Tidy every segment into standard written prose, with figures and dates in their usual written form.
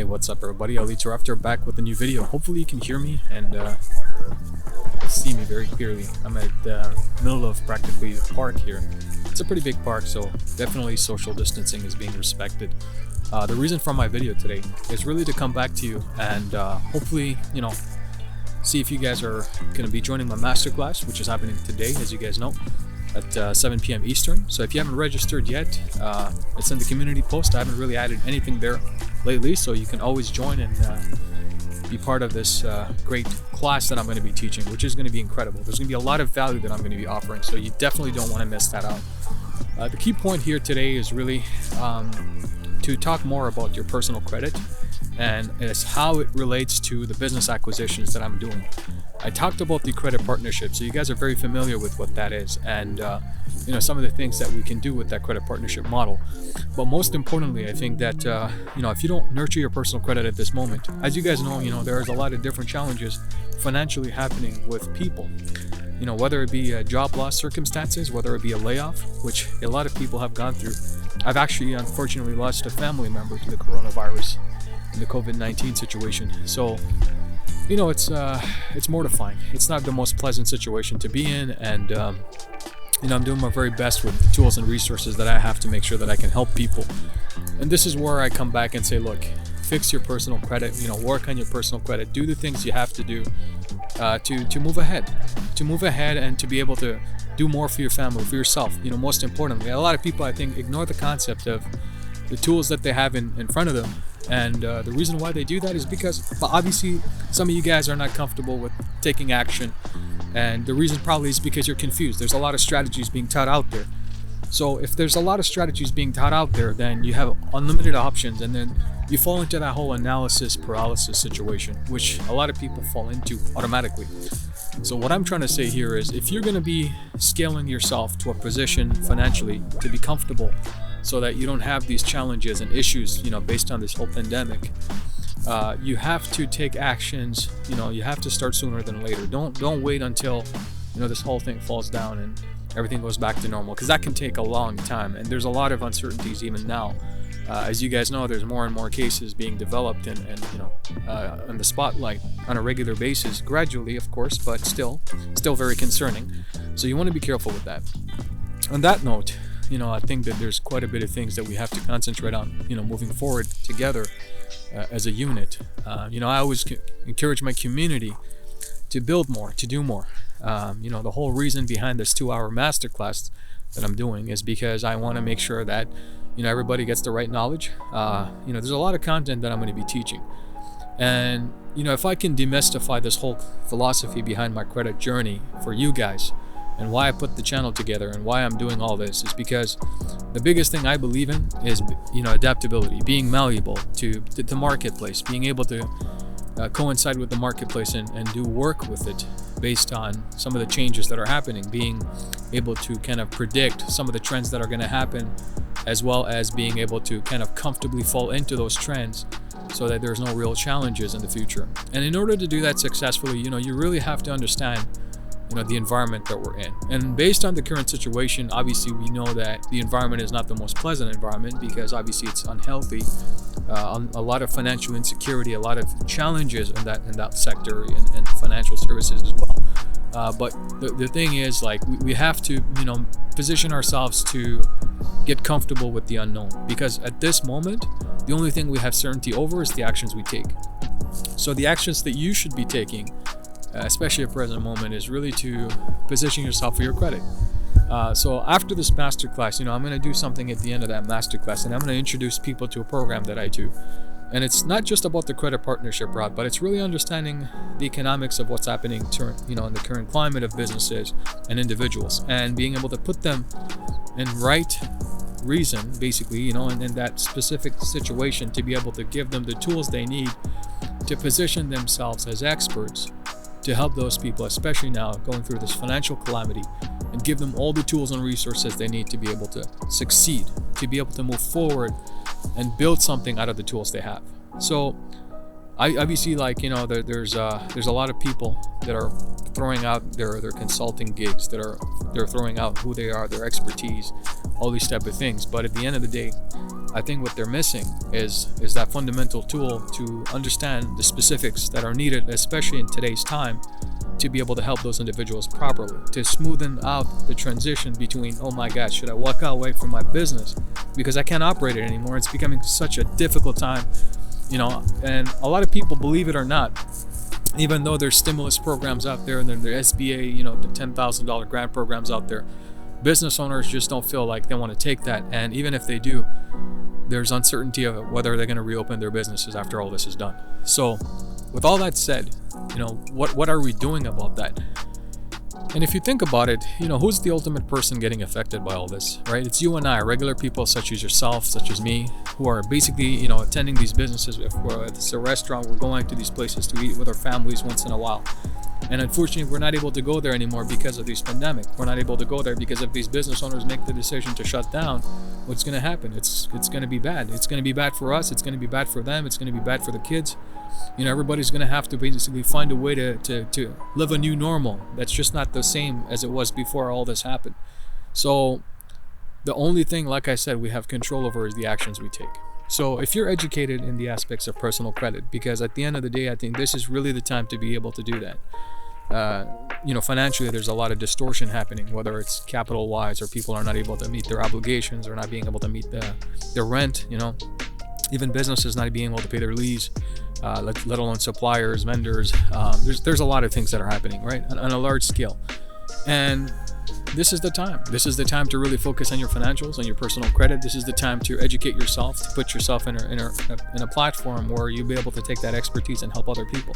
What's up everybody? Ali Tarafdar back with a new video. Hopefully you can hear me and see me very clearly. I'm at the middle of practically the park here. It's a pretty big park, so definitely social distancing is being respected. The reason for my video today is really to come back to you and hopefully, see if you guys are going to be joining my masterclass, which is happening today, as you guys know, at 7 p.m. Eastern. So if you haven't registered yet, it's in the community post. I haven't really added anything there lately, so you can always join and be part of this great class that I'm going to be teaching, which is going to be incredible. There's going to be a lot of value that I'm going to be offering, so you definitely don't want to miss that out. The key point here today is really to talk more about your personal credit and is how it relates to the business acquisitions that I'm doing. I talked about the credit partnership, so you guys are very familiar with what that is and some of the things that we can do with that credit partnership model. But most importantly, I think that if you don't nurture your personal credit at this moment, as you guys know, there's a lot of different challenges financially happening with people. Whether it be job loss circumstances, whether it be a layoff, which a lot of people have gone through. I've actually unfortunately lost a family member to the coronavirus and the COVID-19 situation. So it's mortifying. It's not the most pleasant situation to be in, and I'm doing my very best with the tools and resources that I have to make sure that I can help people. And this is where I come back and say, look, fix your personal credit, work on your personal credit, do the things you have to do to move ahead and to be able to do more for your family, for yourself. Most importantly, a lot of people, I think, ignore the concept of the tools that they have in front of them. And the reason why they do that is because obviously some of you guys are not comfortable with taking action, and the reason probably is because you're confused. There's a lot of strategies being taught out there. So if there's a lot of strategies being taught out there, then you have unlimited options, and then you fall into that whole analysis paralysis situation, which a lot of people fall into automatically. So what I'm trying to say here is, if you're going to be scaling yourself to a position financially to be comfortable so that you don't have these challenges and issues, based on this whole pandemic, you have to take actions. You have to start sooner than later. Don't wait until this whole thing falls down and everything goes back to normal, because that can take a long time, and there's a lot of uncertainties even now. As you guys know, there's more and more cases being developed and on the spotlight on a regular basis, gradually of course, but still very concerning. So you want to be careful with that. On that note, I think that there's quite a bit of things that we have to concentrate on, moving forward together as a unit. I always encourage my community to build more, to do more. The whole reason behind this 2-hour masterclass that I'm doing is because I want to make sure that everybody gets the right knowledge. There's a lot of content that I'm going to be teaching, and if I can demystify this whole philosophy behind my credit journey for you guys, and why I put the channel together and why I'm doing all this, is because the biggest thing I believe in is adaptability, being malleable to the marketplace, being able to coincide with the marketplace and do work with it based on some of the changes that are happening, being able to kind of predict some of the trends that are going to happen, as well as being able to kind of comfortably fall into those trends so that there's no real challenges in the future. And in order to do that successfully, you really have to understand the environment that we're in. And based on the current situation, obviously we know that the environment is not the most pleasant environment, because obviously it's unhealthy, a lot of financial insecurity, a lot of challenges in that sector and financial services as well. But the thing is, we have to position ourselves to get comfortable with the unknown, because at this moment the only thing we have certainty over is the actions we take. So the actions that you should be taking, especially at present moment, is really to position yourself for your credit. So after this masterclass, I'm going to do something at the end of that masterclass, and I'm going to introduce people to a program that I do. And it's not just about the credit partnership route, but it's really understanding the economics of what's happening in the current climate of businesses and individuals, and being able to put them in right reason, basically, in that specific situation, to be able to give them the tools they need to position themselves as experts to help those people, especially now going through this financial calamity, and give them all the tools and resources they need to be able to succeed, to be able to move forward and build something out of the tools they have. So I obviously, like, there's a lot of people that are throwing out their consulting gigs, they're throwing out who they are, their expertise, all these type of things. But at the end of the day, I think what they're missing is that fundamental tool to understand the specifics that are needed, especially in today's time, to be able to help those individuals properly, to smoothen out the transition between, oh my God, should I walk away from my business because I can't operate it anymore? It's becoming such a difficult time, and a lot of people, believe it or not, even though there's stimulus programs out there and then there's SBA, the $10,000 grant programs out there, business owners just don't feel like they want to take that. And even if they do, there's uncertainty of whether they're going to reopen their businesses after all this is done. So with all that said, what are we doing about that? And if you think about it, who's the ultimate person getting affected by all this, right? It's you and I, regular people such as yourself, such as me, who are basically, attending these businesses. If it's a restaurant, we're going to these places to eat with our families once in a while. And unfortunately, we're not able to go there anymore because of this pandemic. We're not able to go there because if these business owners make the decision to shut down, what's going to happen? It's going to be bad. It's going to be bad for us. It's going to be bad for them. It's going to be bad for the kids. Everybody's going to have to basically find a way to live a new normal that's just not the same as it was before all this happened. So the only thing, like I said, we have control over is the actions we take. So if you're educated in the aspects of personal credit, because at the end of the day, I think this is really the time to be able to do that. Financially, there's a lot of distortion happening, whether it's capital wise or people are not able to meet their obligations or not being able to meet their rent, even businesses not being able to pay their lease, let alone suppliers, vendors. There's a lot of things that are happening, right, on a large scale. And this is the time. This is the time to really focus on your financials, on your personal credit. This is the time to educate yourself, to put yourself in a platform where you'll be able to take that expertise and help other people.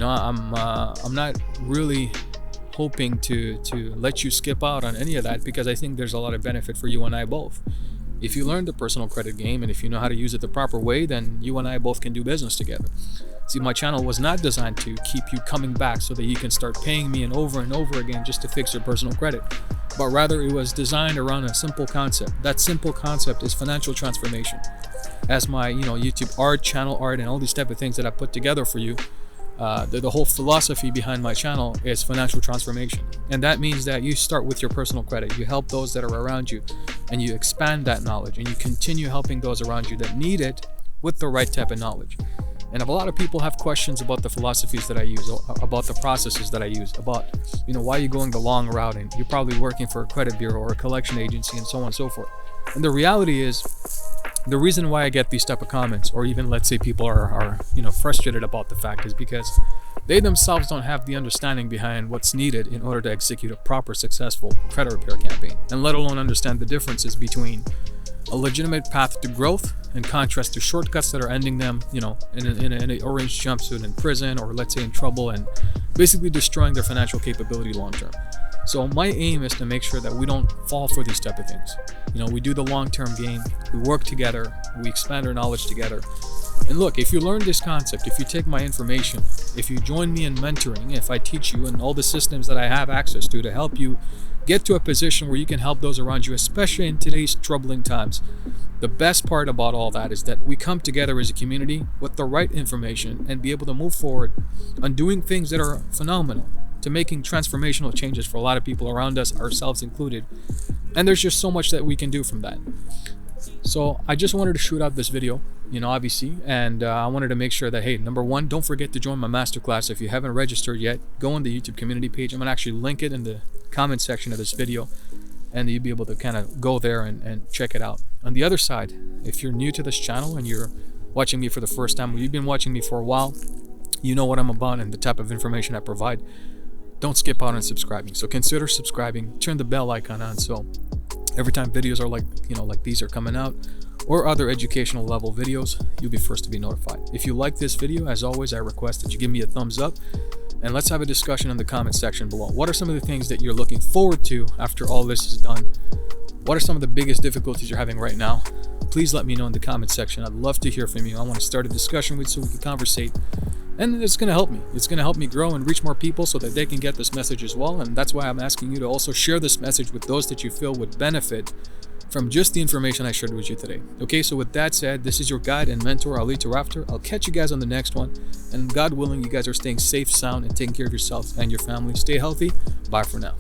I'm not really hoping to let you skip out on any of that, because I think there's a lot of benefit for you and I both. If you learn the personal credit game and if you know how to use it the proper way, then you and I both can do business together. See, my channel was not designed to keep you coming back so that you can start paying me and over again just to fix your personal credit, but rather it was designed around a simple concept. That simple concept is financial transformation. As my YouTube channel art and all these type of things that I put together for you, the whole philosophy behind my channel is financial transformation. And that means that you start with your personal credit, you help those that are around you, and you expand that knowledge, and you continue helping those around you that need it with the right type of knowledge. And if a lot of people have questions about the philosophies that I use, about the processes that I use, about why you're going the long route, and you're probably working for a credit bureau or a collection agency and so on and so forth. And the reality is, the reason why I get these type of comments, or even let's say people are frustrated about the fact, is because they themselves don't have the understanding behind what's needed in order to execute a proper, successful credit repair campaign, and let alone understand the differences between a legitimate path to growth in contrast to shortcuts that are ending them, in an orange jumpsuit in prison, or let's say in trouble, and basically destroying their financial capability long term. So my aim is to make sure that we don't fall for these type of things. We do the long-term game, we work together, we expand our knowledge together. And look, if you learn this concept, if you take my information, if you join me in mentoring, if I teach you and all the systems that I have access to help you get to a position where you can help those around you, especially in today's troubling times, the best part about all that is that we come together as a community with the right information and be able to move forward on doing things that are phenomenal, to making transformational changes for a lot of people around us, ourselves included. And there's just so much that we can do from that. So I just wanted to shoot out this video, obviously, and I wanted to make sure that, hey, number one, don't forget to join my masterclass. If you haven't registered yet, go on the YouTube community page. I'm gonna actually link it in the comment section of this video, and you'll be able to kind of go there and check it out. On the other side, if you're new to this channel and you're watching me for the first time, or you've been watching me for a while, you know what I'm about and the type of information I provide. Don't skip out on subscribing. So consider subscribing, turn the bell icon on, so every time videos are like these are coming out, or other educational level videos, you'll be first to be notified. If you like this video, as always, I request that you give me a thumbs up, and let's have a discussion in the comment section below. What are some of the things that you're looking forward to after all this is done? What are some of the biggest difficulties you're having right now? Please let me know in the comment section. I'd love to hear from you. I want to start a discussion with you so we can conversate. And it's going to help me. It's going to help me grow and reach more people so that they can get this message as well. And that's why I'm asking you to also share this message with those that you feel would benefit from just the information I shared with you today. Okay, so with that said, this is your guide and mentor, Ali Tarafdar. I'll catch you guys on the next one. And God willing, you guys are staying safe, sound, and taking care of yourself and your family. Stay healthy. Bye for now.